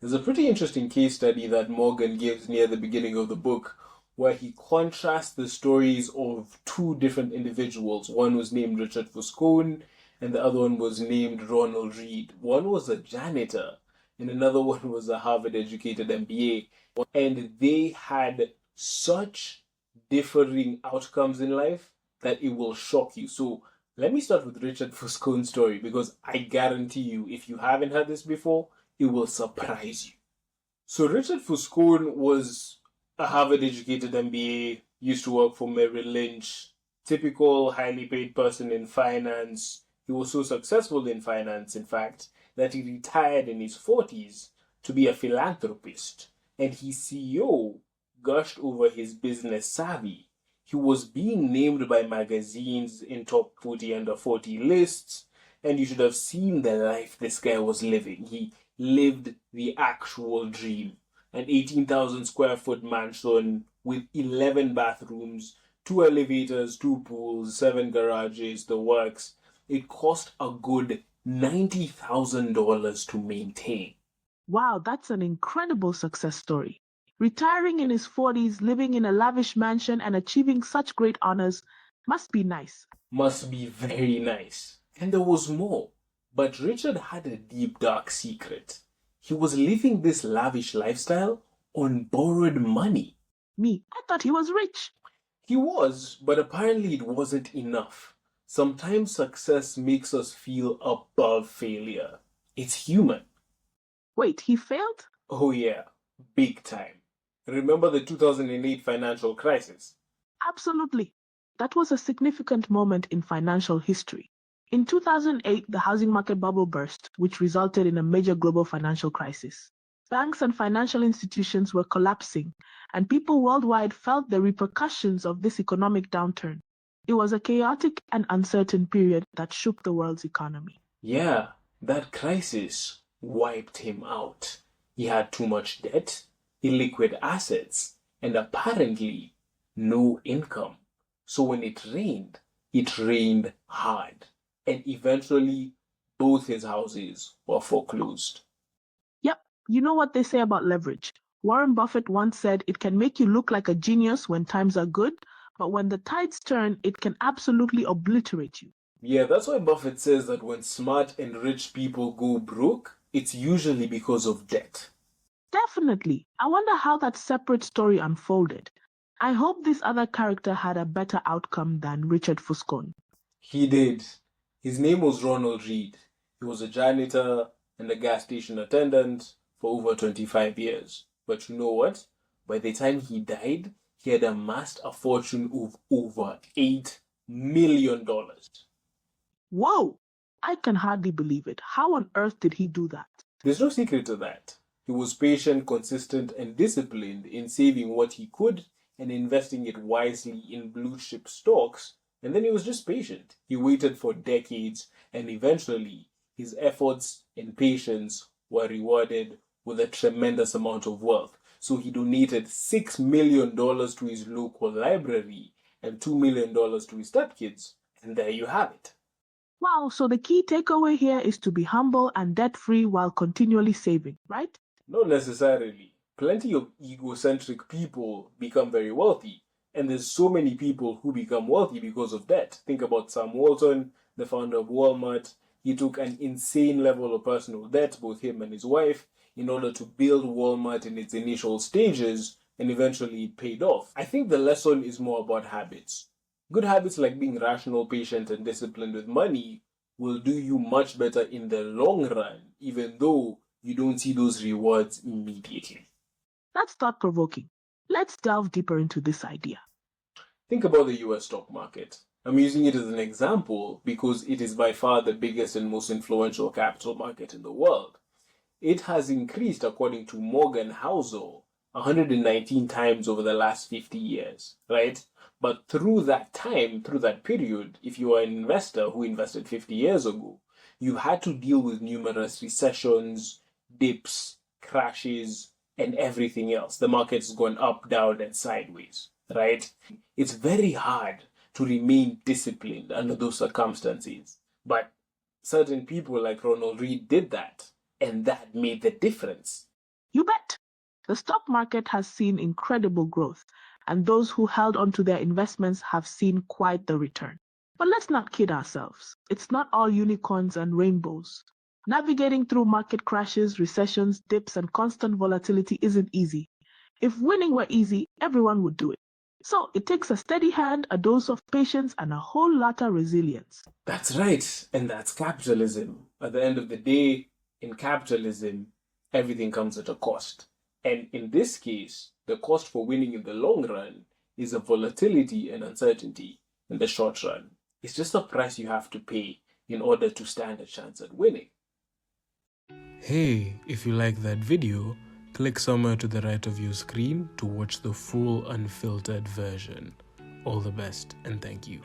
There's a pretty interesting case study that Morgan gives near the beginning of the book where he contrasts the stories of two different individuals. One was named Richard Foscone and the other one was named Ronald Reed. One was a janitor and another one was a Harvard educated MBA. And they had such differing outcomes in life that it will shock you. So let me start with Richard Foscone's story because I guarantee you, if you haven't heard this before, it will surprise you. So Richard Foscone was a Harvard-educated MBA, used to work for Merrill Lynch, typical highly paid person in finance. He was so successful in finance, in fact, that he retired in his 40s to be a philanthropist. And his CEO gushed over his business savvy. He was being named by magazines in top 40 under 40 lists, and you should have seen the life this guy was living. He lived the actual dream. An 18,000 square foot mansion with 11 bathrooms, two elevators, two pools, seven garages, the works. It cost a good $90,000 to maintain. Wow, that's an incredible success story. Retiring in his 40s, living in a lavish mansion, and achieving such great honors must be nice. Must be very nice. And there was more. But Richard had a deep, dark secret. He was living this lavish lifestyle on borrowed money. I thought he was rich. He was, but apparently it wasn't enough. Sometimes success makes us feel above failure. It's human. Wait, he failed? Oh yeah, big time. Remember the 2008 financial crisis? Absolutely. That was a significant moment in financial history. In 2008, the housing market bubble burst, which resulted in a major global financial crisis. Banks and financial institutions were collapsing, and people worldwide felt the repercussions of this economic downturn. It was a chaotic and uncertain period that shook the world's economy. Yeah, that crisis wiped him out. He had too much debt, illiquid assets, and apparently no income. So when it rained hard. And eventually, both his houses were foreclosed. Yep, you know what they say about leverage. Warren Buffett once said it can make you look like a genius when times are good, but when the tides turn, it can absolutely obliterate you. Yeah, that's why Buffett says that when smart and rich people go broke, it's usually because of debt. Definitely. I wonder how that separate story unfolded. I hope this other character had a better outcome than Richard Foscone. He did. His name was Ronald Reed. He was a janitor and a gas station attendant for over 25 years. But you know what? By the time he died, he had amassed a fortune of over $8 million. Whoa! I can hardly believe it. How on earth did he do that? There's no secret to that. He was patient, consistent, and disciplined in saving what he could and investing it wisely in blue chip stocks. And then he was just patient. He waited for decades, and eventually his efforts and patience were rewarded with a tremendous amount of wealth. So he donated $6 million to his local library and $2 million to his stepkids. And there you have it. Wow, so the key takeaway here is to be humble and debt-free while continually saving, right? Not necessarily. Plenty of egocentric people become very wealthy. And there's so many people who become wealthy because of debt. Think about Sam Walton, the founder of Walmart. He took an insane level of personal debt, both him and his wife, in order to build Walmart in its initial stages, and eventually it paid off. I think the lesson is more about habits. Good habits like being rational, patient, and disciplined with money will do you much better in the long run, even though you don't see those rewards immediately. That's thought-provoking. Let's delve deeper into this idea. Think about the US stock market. I'm using it as an example because it is by far the biggest and most influential capital market in the world. It has increased, according to Morgan Housel, 119 times over the last 50 years, right? But through that time, through that period, if you are an investor who invested 50 years ago, you had to deal with numerous recessions, dips, crashes, and everything else. The market's gone up, down, and sideways, right? It's very hard to remain disciplined under those circumstances. But certain people like Ronald Reed did that, and that made the difference. You bet. The stock market has seen incredible growth, and those who held onto their investments have seen quite the return. But let's not kid ourselves. It's not all unicorns and rainbows. Navigating through market crashes, recessions, dips, and constant volatility isn't easy. If winning were easy, everyone would do it. So it takes a steady hand, a dose of patience, and a whole lot of resilience. That's right, and that's capitalism. At the end of the day, in capitalism, everything comes at a cost. And in this case, the cost for winning in the long run is a volatility and uncertainty in the short run. It's just a price you have to pay in order to stand a chance at winning. Hey, if you like that video, click somewhere to the right of your screen to watch the full unfiltered version. All the best and thank you.